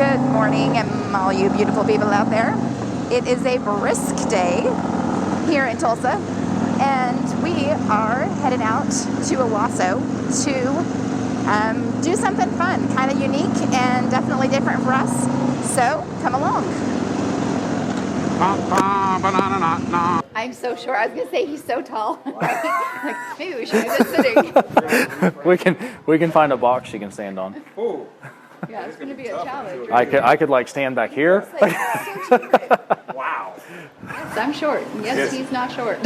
Good morning, all you beautiful people out there. It is a brisk day here in Tulsa, and we are heading out to Owasso to do something fun, kind of unique and definitely different for us. So come along. I'm so short. I was gonna say he's so tall. Like, maybe we should have been sitting. we can find a box she can stand on. Ooh. Yeah, it's gonna be a challenge. I could like stand back here. Wow. Yes, I'm short. Yes, he's not short.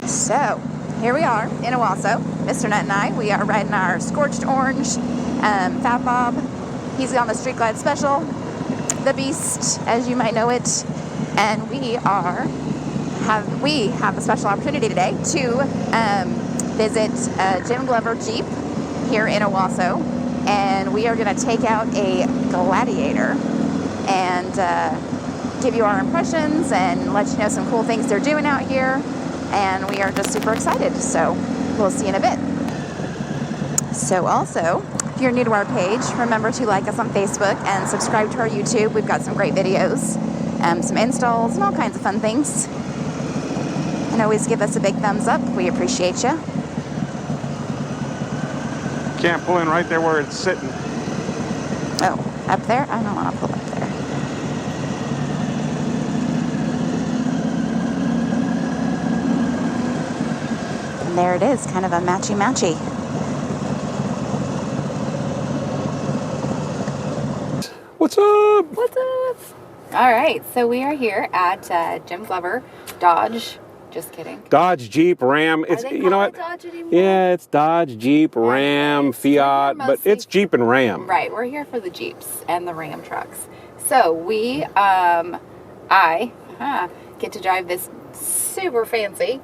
So, here we are in Owasso. Mr. Nutt and I, we are riding our scorched orange Fat Bob. He's on the Street Glide Special, the Beast, as you might know it. And we have a special opportunity today to visit Jim Glover Jeep here in Owasso. And we are going to take out a Gladiator and give you our impressions and let you know some cool things they're doing out here. And we are just super excited, so we'll see you in a bit. So also, if you're new to our page, remember to like us on Facebook and subscribe to our YouTube. We've got some great videos, some installs, and all kinds of fun things. And always give us a big thumbs up. We appreciate you. Can't pull in right there where it's sitting. Oh, up there? I don't want to pull up there. And there it is, kind of a matchy-matchy. What's up? What's up? All right, so we are here at Jim Glover Dodge. Just kidding. Dodge, Jeep, Ram. It's you know what? Dodge anymore? Yeah, it's Dodge, Jeep, Ram, Fiat, but it's Jeep and Ram. Right, we're here for the Jeeps and the Ram trucks. So we, I get to drive this super fancy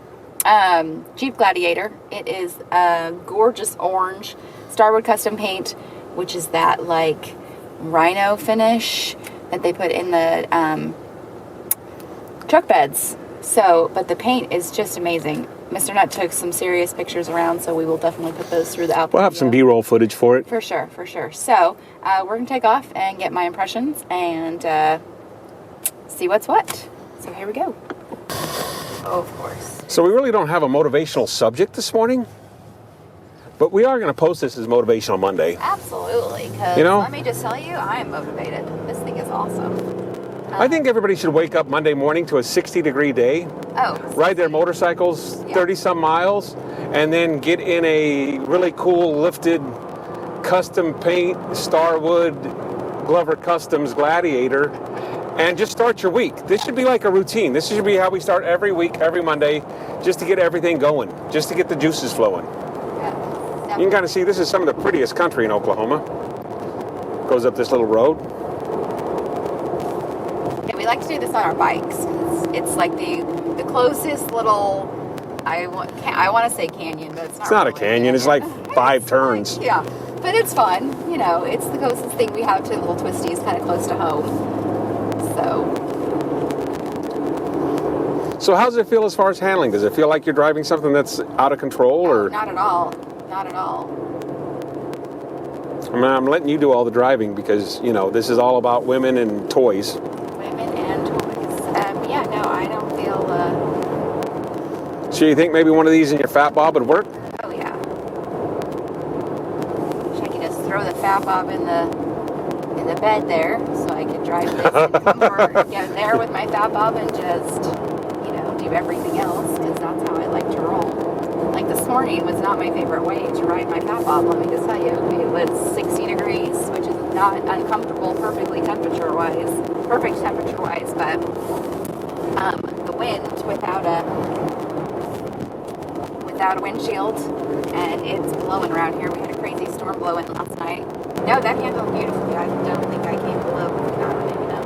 Jeep Gladiator. It is a gorgeous orange Starwood Custom paint, which is that like rhino finish that they put in the truck beds. So, but the paint is just amazing. Mr. Nutt took some serious pictures around, so we will definitely put those through the output. We'll have some B-roll footage for it. For sure, for sure. So, we're going to take off and get my impressions and see what's what. So here we go. Oh, of course. So we really don't have a motivational subject this morning, but we are going to post this as Motivational Monday. Absolutely, because let me just tell you, I am motivated. This thing is awesome. I think everybody should wake up Monday morning to a 60-degree day, ride their motorcycles 30-some miles, and then get in a really cool lifted custom paint Starwood GloverCustoms Gladiator and just start your week. This should be like a routine. This should be how we start every week, every Monday, just to get everything going, just to get the juices flowing. Yeah, you can kind of see this is some of the prettiest country in Oklahoma. Goes up this little road. Yeah, we like to do this on our bikes. It's like the closest little, I want to say canyon, but it's not. It's not really a canyon. It's like 5 turns. Yeah, but it's fun. You know, it's the closest thing we have to little twisties, kind of close to home. So how does it feel as far as handling? Does it feel like you're driving something that's out of control, or? Not at all. Not at all. I mean, I'm letting you do all the driving because, you know, this is all about women and toys. Women and toys. Yeah, no, I don't feel... So you think maybe one of these in your Fat Bob would work? Oh, yeah. Wish I could just throw the Fat Bob in the bed there so I could drive this in comfort and get there with my Fat Bob and just, you know, do everything else, because that's how I like to roll. Like this morning was not my favorite way to ride my Fat Bob, let me just tell you. It was 60 degrees, which is not uncomfortable perfect temperature-wise, but the wind without a windshield, and it's blowing around here. We had a crazy storm blowing last night. No, that handled beautifully. I don't think I came below. I don't even know.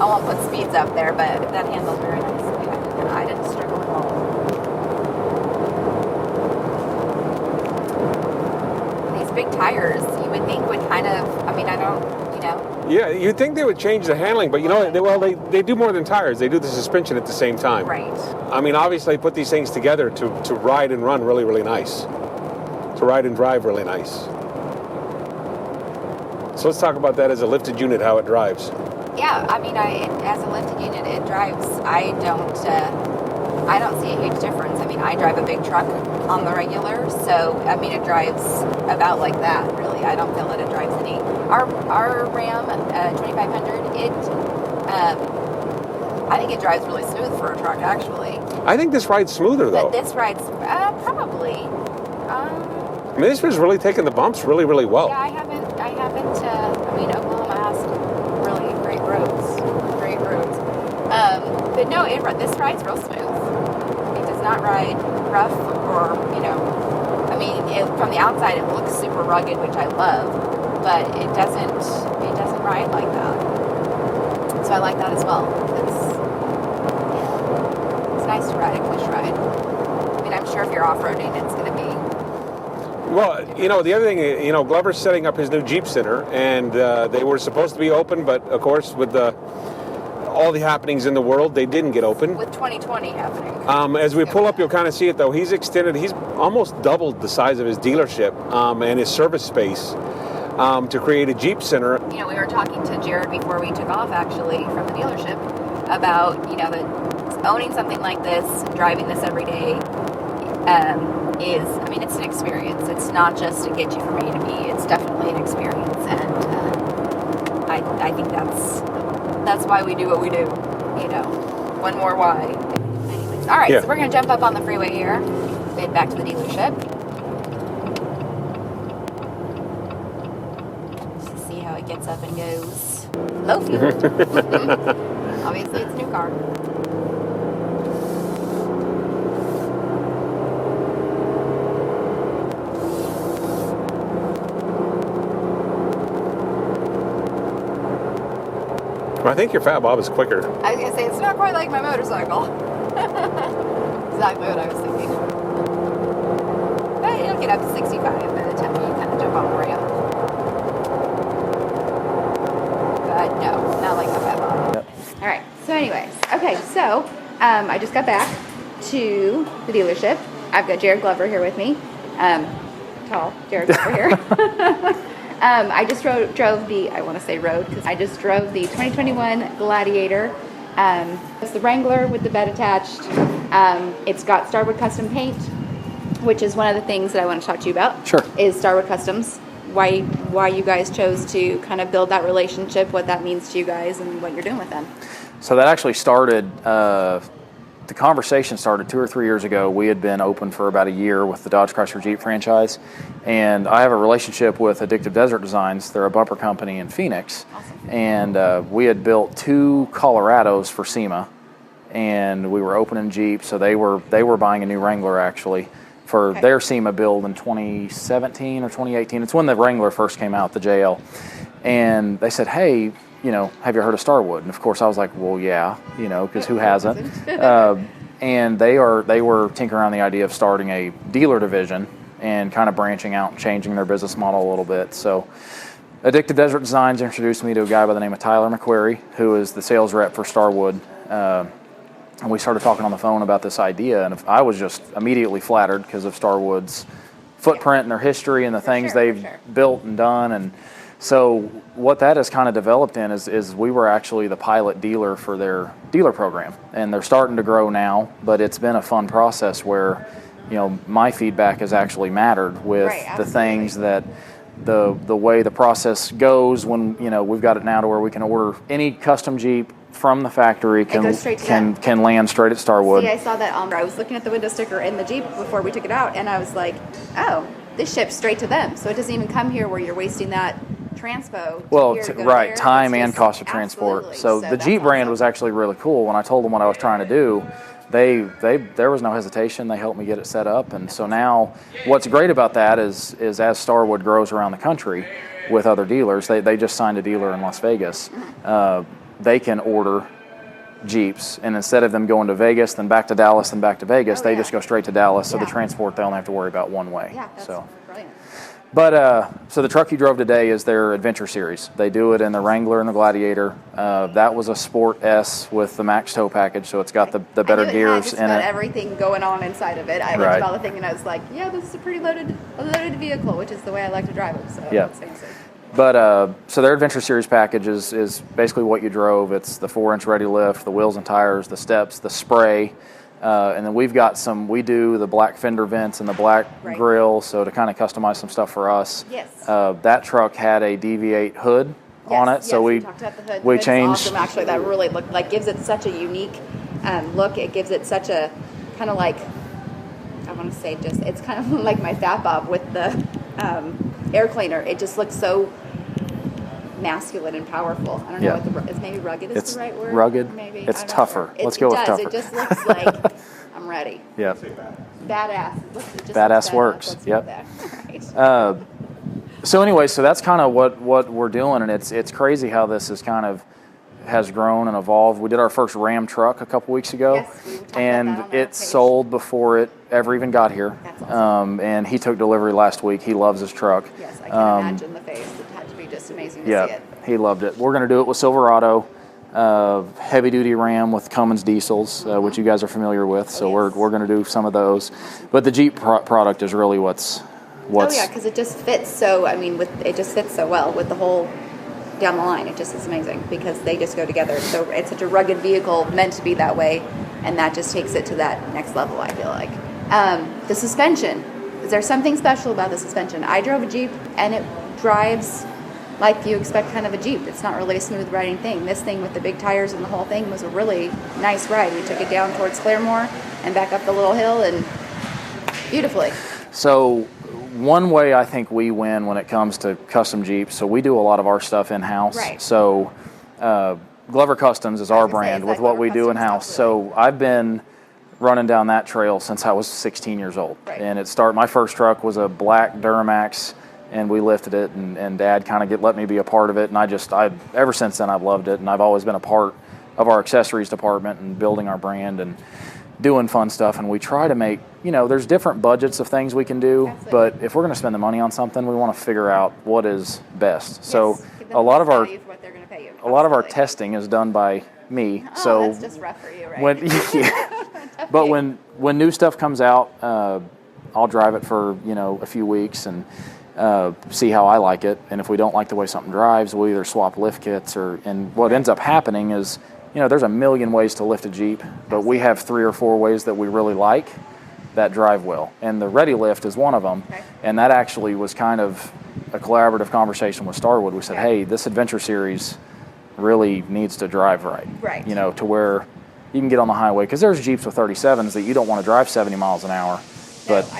I won't put speeds up there, but that handled very nicely. I didn't struggle at all. These big tires, you would think would kind of, I mean, I don't, you know. Yeah, you'd think they would change the handling, but you know, they do more than tires. They do the suspension at the same time. Right. I mean, obviously, they put these things together to ride and run really, really nice. To ride and drive really nice. So let's talk about that as a lifted unit, how it drives. Yeah, I mean, as a lifted unit, it drives. I don't see a huge difference. I mean, I drive a big truck on the regular, so I mean, it drives about like that. Really, I don't feel that it drives any. Our Ram 2500, I think it drives really smooth for a truck, actually. I think this rides smoother though. But this rides probably. I mean, this was really taking the bumps really, really well. Yeah, I haven't. I mean, Oklahoma has really great roads. But no, this rides real smooth. It does not ride rough or, you know, I mean, from the outside it looks super rugged, which I love, but it doesn't ride like that. So I like that as well. It's nice to ride a push ride. I mean, I'm sure if you're off-roading, it's going to be. Well, you know, the other thing, you know, Glover's setting up his new Jeep Center, and they were supposed to be open, but of course, with all the happenings in the world, they didn't get open. With 2020 happening. As we pull up, you'll kind of see it, though. He's almost doubled the size of his dealership and his service space to create a Jeep Center. You know, we were talking to Jared before we took off, actually, from the dealership, about, you know, that owning something like this, driving this every day, I mean, it's an experience. It's not just to get you from A to B. It's definitely an experience, and I think that's why we do what we do. You know, one more why. Anyways, all right. Yeah. So we're gonna jump up on the freeway here, head back to the dealership, just to see how it gets up and goes. Low fuel. Obviously, it's a new car. I think your Fat Bob is quicker. I was going to say, it's not quite like my motorcycle. Exactly what I was thinking. But it'll get up to 65 by the time you kind of jump on the ramp. But no, not like my Fat Bob. Yep. All right, so anyways. Okay, so I just got back to the dealership. I've got Jared Glover here with me. Tall Jared Glover here. I just drove the 2021 Gladiator. It's the Wrangler with the bed attached. It's got Starwood Custom paint, which is one of the things that I want to talk to you about. Sure. Is Starwood Customs. Why you guys chose to kind of build that relationship, what that means to you guys, and what you're doing with them. So that actually started, the conversation started 2 or 3 years ago. We had been open for about a year with the Dodge Chrysler Jeep franchise, and I have a relationship with Addictive Desert Designs. They're a bumper company in Phoenix. Awesome. And we had built 2 Colorados for SEMA, and we were opening Jeep, so they were buying a new Wrangler actually for their SEMA build in 2017 or 2018. It's when the Wrangler first came out, the JL. And they said, hey, you know, have you heard of Starwood? And of course I was like, well, yeah, you know, because who hasn't? And they were tinkering around the idea of starting a dealer division and kind of branching out and changing their business model a little bit. So Addictive Desert Designs introduced me to a guy by the name of Tyler McQuarrie, who is the sales rep for Starwood. And we started talking on the phone about this idea, and I was just immediately flattered because of Starwood's footprint and their history and the things they've built and done. And so what that has kind of developed in is we were actually the pilot dealer for their dealer program, and they're starting to grow now, but it's been a fun process where, you know, my feedback has actually mattered with the things that the way the process goes when, you know, we've got it now to where we can order any custom Jeep from the factory can land straight at Starwood. See, I saw that I was looking at the window sticker in the Jeep before we took it out, and I was like, oh, this ships straight to them. So it doesn't even come here where you're wasting that transpo. Well, here to go right, there, time it's and just- cost of transport. absolutely. So the that's Jeep brand awesome. was actually really cool. When I told them what I was trying to do, there was no hesitation. They helped me get it set up, and so now what's great about that is as Starwood grows around the country with other dealers, they just signed a dealer in Las Vegas. They can order Jeeps, and instead of them going to Vegas, then back to Dallas, then back to Vegas, they just go straight to Dallas. So the transport they only have to worry about one way. Yeah, that's brilliant. But so the truck you drove today is their Adventure Series. They do it in the Wrangler and the Gladiator. That was a Sport S with the Max Tow package, so it's got the better gears in it. Everything going on inside of it. I looked at all the thing and I was like, yeah, this is a pretty loaded vehicle, which is the way I like to drive it. So it's fancy. But so their Adventure Series package is basically what you drove. It's the 4-inch ready lift, the wheels and tires, the steps, the spray. And then we've got we do the black fender vents and the black grill, so to kind of customize some stuff for us. Yes. That truck had a DV8 hood on it, so we talked about the hood. We It's changed. awesome, actually. That really gives it such a unique look. It gives it such a kind of like, I want to say it's kind of like my Fat Bob with the air cleaner. It just looks so masculine and powerful. I don't know what is maybe rugged is the right word. Rugged. Maybe it's tougher. Let's go with tougher. It just looks like I'm ready. Yeah. Badass. It just badass works. Yep. Right. So anyway, so that's kind of what we're doing, and it's crazy how this has grown and evolved. We did our first Ram truck a couple weeks ago, Yes, we talked about that and on our it page. sold before it ever even got here. That's awesome. And he took delivery last week. He loves his truck. Yes, I can imagine the face. It had to be just amazing to see it. He loved it. We're going to do it with Silverado, heavy duty Ram with Cummins diesels, which you guys are familiar with. So we're going to do some of those. But the Jeep product is really what's. Oh yeah, because it just fits so. I mean, it just fits so well with the whole down the line. It just is amazing because they just go together. So it's such a rugged vehicle, meant to be that way, and that just takes it to that next level. I feel like the suspension. Is there something special about the suspension? I drove a Jeep, and it drives like you expect kind of a Jeep. It's not really a smooth riding thing. This thing with the big tires and the whole thing was a really nice ride. We took it down towards Claremore and back up the little hill and beautifully. So one way I think we win when it comes to custom Jeeps, so we do a lot of our stuff in-house. Right. So GloverCustoms is our brand with what we do in-house. So I've been running down that trail since I was 16 years old. Right. And my first truck was a black Duramax, and we lifted it, and Dad kind of let me be a part of it, and ever since then I've loved it, and I've always been a part of our accessories department and building our brand and doing fun stuff. And we try to make, there's different budgets of things we can do, but if we're going to spend the money on something, we want to figure out what is best. Yes, so give them a lot of our what they're going to pay you. a lot of our testing is done by me. Oh, so that's just rough for you, right? but when new stuff comes out, I'll drive it for a few weeks and see how I like it. And if we don't like the way something drives, we'll either swap lift kits and what ends up happening is, there's a million ways to lift a Jeep, but we have 3 or 4 ways that we really like that drive well. And the Ready Lift is one of them. Okay. And that actually was kind of a collaborative conversation with Starwood. We said, hey, this Adventure Series really needs to drive right. Right. To where you can get on the highway. Because there's Jeeps with 37s that you don't want to drive 70 miles an hour. But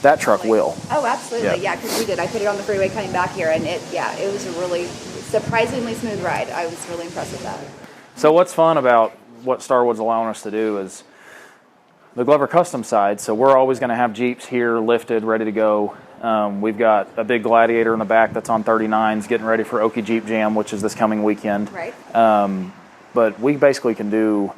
that truck will. Oh, absolutely. Yeah, because we did. I put it on the freeway coming back here, and it was a really surprisingly smooth ride. I was really impressed with that. So what's fun about what Starwood's allowing us to do is the GloverCustoms side. So we're always going to have Jeeps here lifted, ready to go. We've got a big Gladiator in the back that's on 39s, getting ready for Okie Jeep Jam, which is this coming weekend. Right. But we basically can do.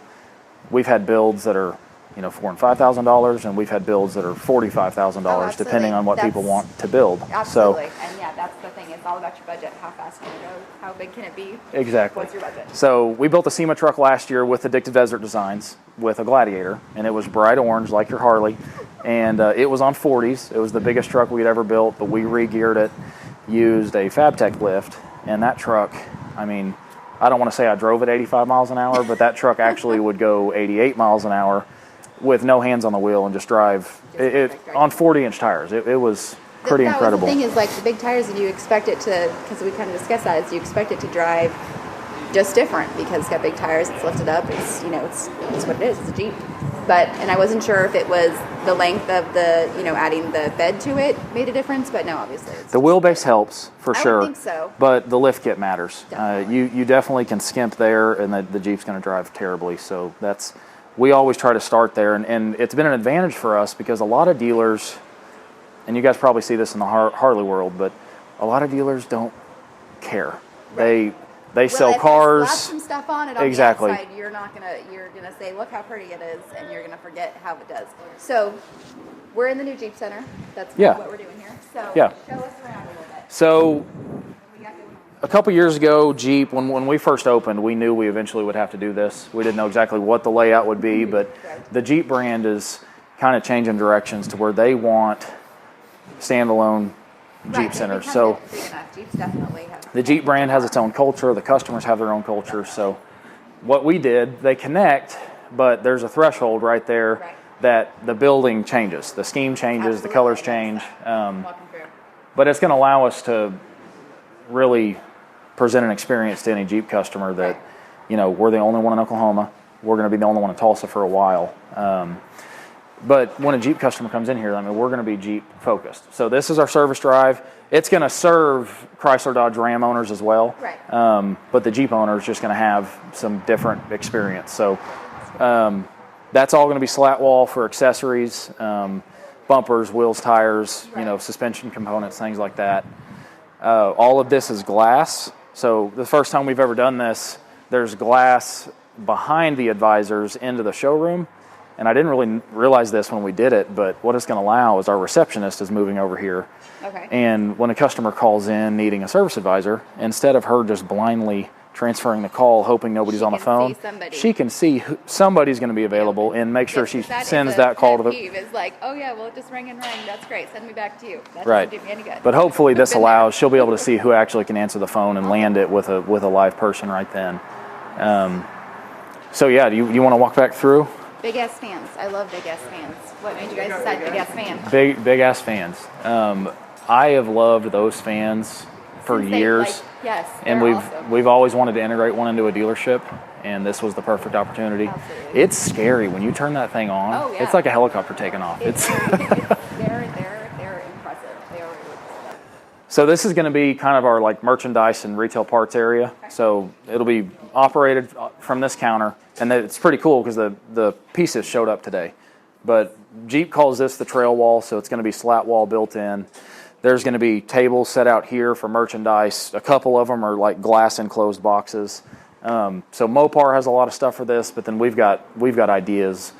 We've had builds that are $4,000 and $5,000, and we've had builds that are $45,000, depending on what people want to build. Absolutely, and that's the thing. It's all about your budget. How fast can you go? How big can it be? Exactly. What's your budget? So we built a SEMA truck last year with Addictive Desert Designs with a Gladiator, and it was bright orange like your Harley, and it was on 40s. It was the biggest truck we'd ever built, but we re-geared it, used a FabTech lift, and that truck, I don't want to say I drove it 85 miles an hour, but that truck actually would go 88 miles an hour with no hands on the wheel and just drive it on 40-inch tires. It was pretty incredible. The thing is, like the big tires, and you expect it to, because we kind of discussed that, is you expect it to drive just different because it's got big tires, it's lifted up, it's it's what it is, it's a Jeep. and I wasn't sure if it was the length of the, adding the bed to it made a difference, but no, obviously. The wheelbase helps, for sure. I think so. But the lift kit matters. Definitely. You definitely can skimp there, and the Jeep's going to drive terribly. So we always try to start there, and it's been an advantage for us because a lot of dealers, and you guys probably see this in the Harley world, but a lot of dealers don't care. Right. They sell cars. Slap some stuff on it on the outside. You're gonna say, look how pretty it is, and you're gonna forget how it does. So we're in the new Jeep Center. That's what we're doing here. So show us around a little bit. So a couple years ago, Jeep, when we first opened, we knew we eventually would have to do this. We didn't know exactly what the layout would be, but the Jeep brand is kind of changing directions to where they want standalone Jeep centers. So Jeeps definitely have. The Jeep brand has its own culture. The customers have their own culture. So what we did, they connect, but there's a threshold right there that the building changes. The scheme changes, the colors change. But it's going to allow us to really present an experience to any Jeep customer that, we're the only one in Oklahoma. We're going to be the only one in Tulsa for a while. But when a Jeep customer comes in here, we're going to be Jeep focused. So this is our service drive. It's going to serve Chrysler, Dodge, Ram owners as well. Right. But the Jeep owner is just going to have some different experience. So that's all going to be slat wall for accessories, bumpers, wheels, tires, suspension components, things like that. All of this is glass. So the first time we've ever done this, there's glass behind the advisors into the showroom. And I didn't really realize this when we did it, but what it's going to allow is our receptionist is moving over here. Okay. And when a customer calls in needing a service advisor, instead of her just blindly transferring the call, hoping nobody's on the phone, she can see somebody's going to be available and make sure she sends that call to the... It's like, oh yeah, well, it just rang and rang. That's great. Send me back to you. That right. doesn't do me any good. But hopefully this allows, she'll be able to see who actually can answer the phone and land it with a live person right then. So yeah, do you want to walk back through? Big ass fans. I love big ass fans. What made you guys decide big ass fans? Big ass fans. I have loved those fans for years. Yes. And we've always wanted to integrate one into a dealership, and this was the perfect opportunity. Absolutely. It's scary when you turn that thing on. Oh, yeah. It's like a helicopter taking off. They're impressive. They are really impressive. So this is going to be kind of our merchandise and retail parts area. Okay. So it'll be operated from this counter, and it's pretty cool because the pieces showed up today. But Jeep calls this the trail wall, so it's going to be slat wall built in. There's going to be tables set out here for merchandise. A couple of them are glass enclosed boxes. So Mopar has a lot of stuff for this, but then we've got ideas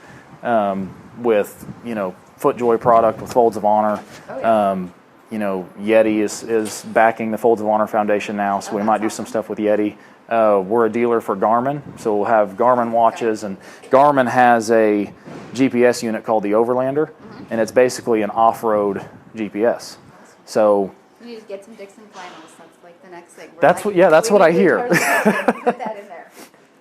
with FootJoy product with Folds of Honor. Oh, yeah. Yeti is backing the Folds of Honor Foundation now, so we might do some stuff with Yeti. We're a dealer for Garmin, so we'll have Garmin watches, and Garmin has a GPS unit called the Overlander, and it's basically an off-road GPS. So you need to get some Dixon flannels. That's the next thing. That's what I hear. Put that in there,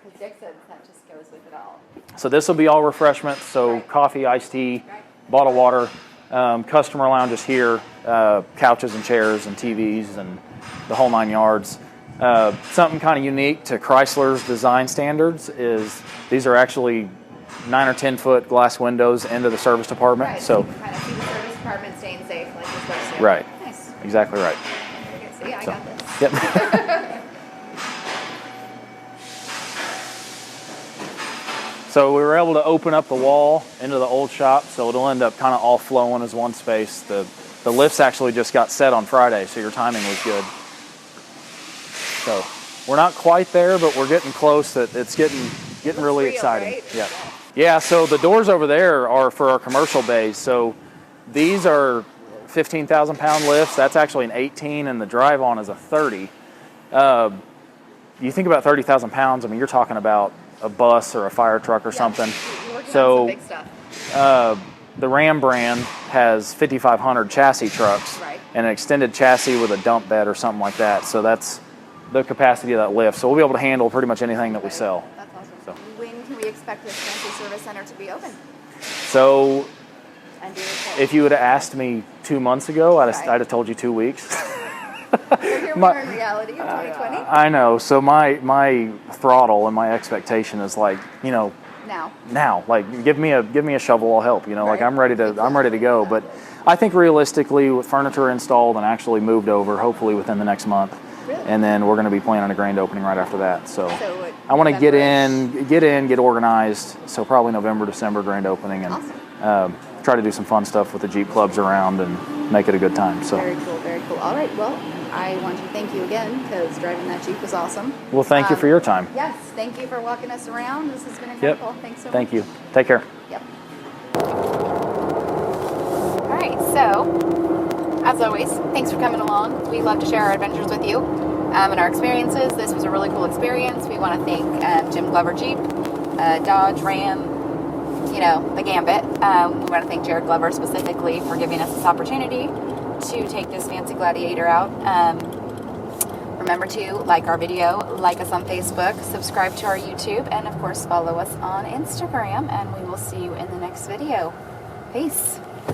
because Dixon, that just goes with it all. So this will be all refreshments. So coffee, iced tea, bottled water. Customer lounges here, couches and chairs and TVs and the whole 9 yards. Something kind of unique to Chrysler's design standards is these are actually 9 or 10 foot glass windows into the service department. Right. So you can kind of see the service department staying safe like you're supposed to. Right. Nice. Exactly right. See, I got this. Yep. So we were able to open up the wall into the old shop, so it'll end up kind of all flowing as one space. The lifts actually just got set on Friday, so your timing was good. So we're not quite there, but we're getting close. It's getting really real, exciting. Right? Yeah. So the doors over there are for our commercial bays. So these are 15,000 pound lifts. That's actually an 18, and the drive on is a 30. You think about 30,000 pounds. You're talking about a bus or a fire truck or something. So big stuff. The Ram brand has 5,500 chassis trucks, and an extended chassis with a dump bed or something like that. So that's the capacity of that lift. So we'll be able to handle pretty much anything that we sell. That's awesome. So. When can we expect this fancy service center to be open? So if you would have asked me 2 months ago, I'd have told you 2 weeks. So here we are in reality of 2020. I know. So my throttle and my expectation is Now, like give me a shovel, I'll help. You know, like I'm ready to go. But I think realistically, with furniture installed and actually moved over, hopefully within the next month, and then we're going to be planning a grand opening right after that. So I want to get get organized. So probably November, December grand opening, and try to do some fun stuff with the Jeep clubs around and make it a good time. So very cool, very cool. All right, well, I want to thank you again because driving that Jeep was awesome. Well, thank you for your time. Yes, thank you for walking us around. This has been incredible. Yep. Thanks so much. Thank you. Take care. Yep. All right, so as always, thanks for coming along. We love to share our adventures with you and our experiences. This was a really cool experience. We want to thank Jim Glover Jeep, Dodge, Ram, you know, the gambit. We want to thank Jared Glover specifically for giving us this opportunity to take this fancy Gladiator out. Remember to like our video, like us on Facebook, subscribe to our YouTube, and of course follow us on Instagram, and we will see you in the next video. Peace.